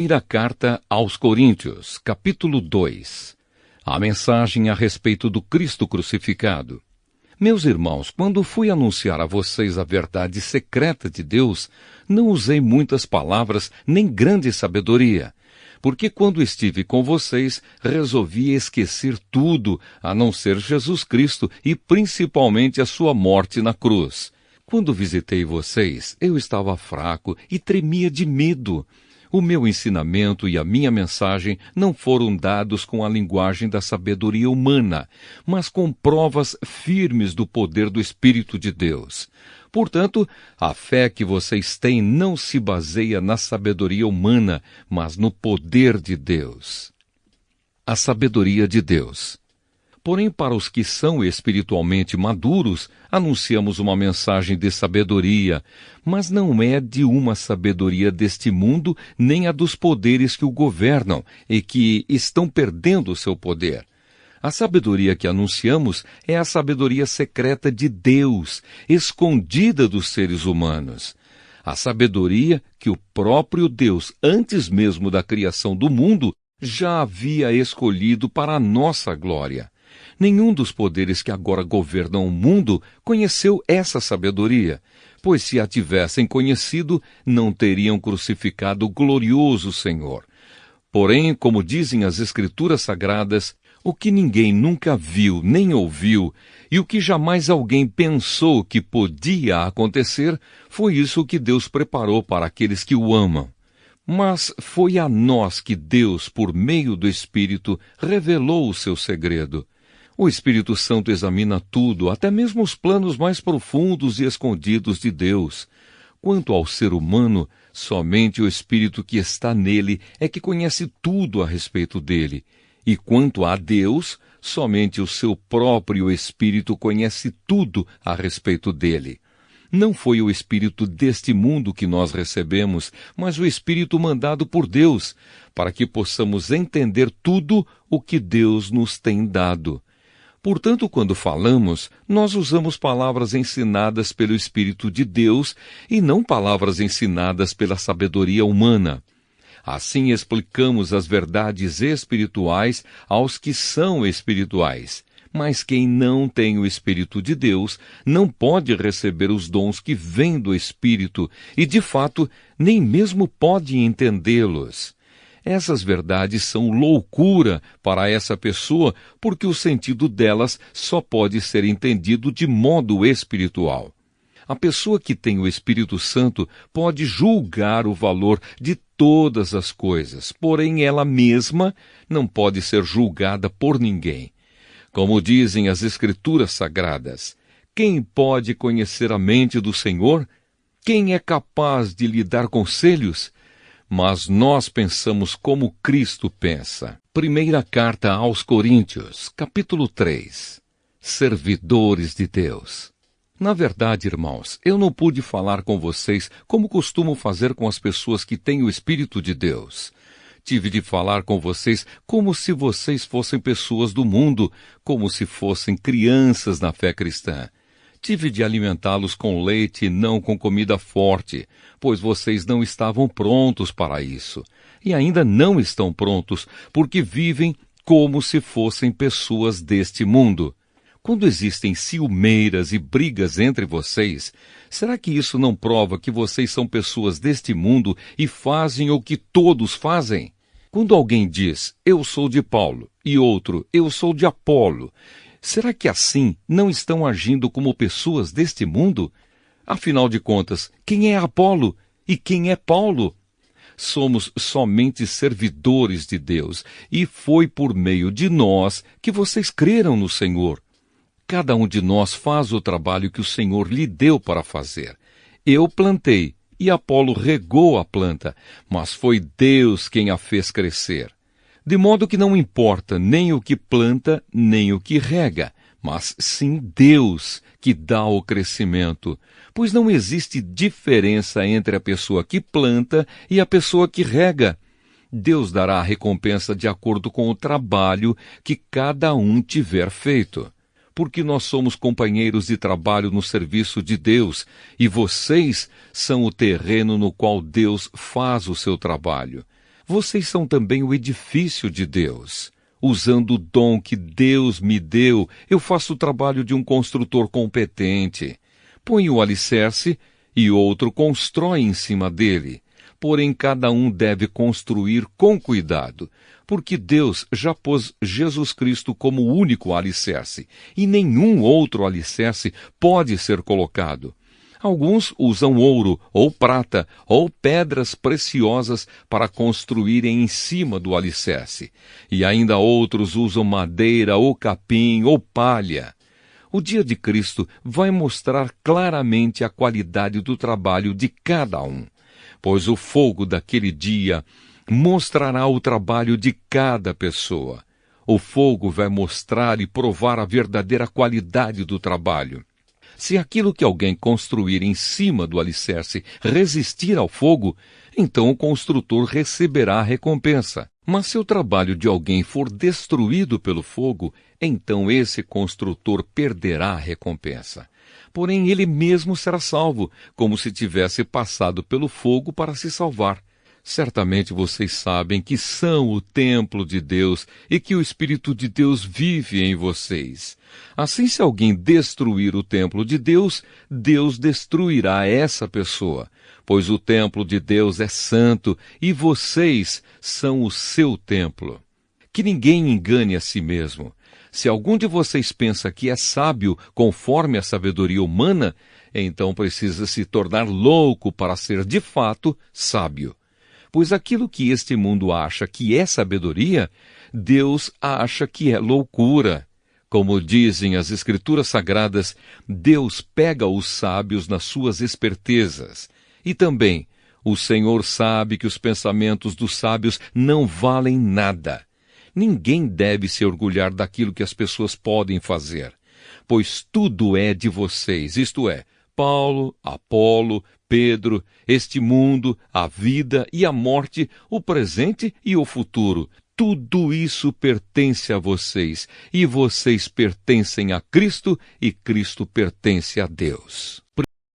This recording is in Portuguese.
Primeira carta aos Coríntios, capítulo 2. A mensagem a respeito do Cristo crucificado. Meus irmãos, quando fui anunciar a vocês a verdade secreta de Deus, não usei muitas palavras nem grande sabedoria, porque quando estive com vocês, resolvi esquecer tudo, a não ser Jesus Cristo e principalmente a sua morte na cruz. Quando visitei vocês, eu estava fraco e tremia de medo. O meu ensinamento e a minha mensagem não foram dados com a linguagem da sabedoria humana, mas com provas firmes do poder do Espírito de Deus. Portanto, a fé que vocês têm não se baseia na sabedoria humana, mas no poder de Deus. A sabedoria de Deus. Porém, para os que são espiritualmente maduros, anunciamos uma mensagem de sabedoria, mas não é de uma sabedoria deste mundo, nem a dos poderes que o governam e que estão perdendo o seu poder. A sabedoria que anunciamos é a sabedoria secreta de Deus, escondida dos seres humanos. A sabedoria que o próprio Deus, antes mesmo da criação do mundo, já havia escolhido para a nossa glória. Nenhum dos poderes que agora governam o mundo conheceu essa sabedoria, pois se a tivessem conhecido, não teriam crucificado o glorioso Senhor. Porém, como dizem as Escrituras Sagradas, o que ninguém nunca viu nem ouviu, e o que jamais alguém pensou que podia acontecer, foi isso que Deus preparou para aqueles que o amam. Mas foi a nós que Deus, por meio do Espírito, revelou o seu segredo. O Espírito Santo examina tudo, até mesmo os planos mais profundos e escondidos de Deus. Quanto ao ser humano, somente o Espírito que está nele é que conhece tudo a respeito dele. E quanto a Deus, somente o seu próprio Espírito conhece tudo a respeito dele. Não foi o Espírito deste mundo que nós recebemos, mas o Espírito mandado por Deus, para que possamos entender tudo o que Deus nos tem dado. Portanto, quando falamos, nós usamos palavras ensinadas pelo Espírito de Deus e não palavras ensinadas pela sabedoria humana. Assim explicamos as verdades espirituais aos que são espirituais. Mas quem não tem o Espírito de Deus não pode receber os dons que vêm do Espírito e, de fato, nem mesmo pode entendê-los. Essas verdades são loucura para essa pessoa, porque o sentido delas só pode ser entendido de modo espiritual. A pessoa que tem o Espírito Santo pode julgar o valor de todas as coisas, porém ela mesma não pode ser julgada por ninguém. Como dizem as Escrituras Sagradas, quem pode conhecer a mente do Senhor? Quem é capaz de lhe dar conselhos? Mas nós pensamos como Cristo pensa. Primeira carta aos Coríntios, capítulo 3. Servidores de Deus. Na verdade, irmãos, eu não pude falar com vocês como costumo fazer com as pessoas que têm o Espírito de Deus. Tive de falar com vocês como se vocês fossem pessoas do mundo, como se fossem crianças na fé cristã. Tive de alimentá-los com leite e não com comida forte, pois vocês não estavam prontos para isso. E ainda não estão prontos, porque vivem como se fossem pessoas deste mundo. Quando existem ciumeiras e brigas entre vocês, será que isso não prova que vocês são pessoas deste mundo e fazem o que todos fazem? Quando alguém diz, eu sou de Paulo, e outro, eu sou de Apolo, será que assim não estão agindo como pessoas deste mundo? Afinal de contas, quem é Apolo e quem é Paulo? Somos somente servidores de Deus, e foi por meio de nós que vocês creram no Senhor. Cada um de nós faz o trabalho que o Senhor lhe deu para fazer. Eu plantei, e Apolo regou a planta, mas foi Deus quem a fez crescer. De modo que não importa nem o que planta, nem o que rega, mas sim Deus que dá o crescimento, pois não existe diferença entre a pessoa que planta e a pessoa que rega. Deus dará a recompensa de acordo com o trabalho que cada um tiver feito. Porque nós somos companheiros de trabalho no serviço de Deus, e vocês são o terreno no qual Deus faz o seu trabalho. Vocês são também o edifício de Deus. Usando o dom que Deus me deu, eu faço o trabalho de um construtor competente. Põe o alicerce e outro constrói em cima dele. Porém, cada um deve construir com cuidado, porque Deus já pôs Jesus Cristo como o único alicerce, e nenhum outro alicerce pode ser colocado. Alguns usam ouro, ou prata, ou pedras preciosas para construírem em cima do alicerce, e ainda outros usam madeira, ou capim, ou palha. O dia de Cristo vai mostrar claramente a qualidade do trabalho de cada um, pois o fogo daquele dia mostrará o trabalho de cada pessoa. O fogo vai mostrar e provar a verdadeira qualidade do trabalho. Se aquilo que alguém construir em cima do alicerce resistir ao fogo, então o construtor receberá a recompensa. Mas se o trabalho de alguém for destruído pelo fogo, então esse construtor perderá a recompensa. Porém, ele mesmo será salvo, como se tivesse passado pelo fogo para se salvar. Certamente vocês sabem que são o templo de Deus e que o Espírito de Deus vive em vocês. Assim, se alguém destruir o templo de Deus, Deus destruirá essa pessoa, pois o templo de Deus é santo e vocês são o seu templo. Que ninguém engane a si mesmo. Se algum de vocês pensa que é sábio conforme a sabedoria humana, então precisa se tornar louco para ser de fato sábio. Pois aquilo que este mundo acha que é sabedoria, Deus acha que é loucura. Como dizem as Escrituras Sagradas, Deus pega os sábios nas suas espertezas. E também, o Senhor sabe que os pensamentos dos sábios não valem nada. Ninguém deve se orgulhar daquilo que as pessoas podem fazer, pois tudo é de vocês, isto é, Paulo, Apolo, Pedro, este mundo, a vida e a morte, o presente e o futuro. Tudo isso pertence a vocês, e vocês pertencem a Cristo, e Cristo pertence a Deus.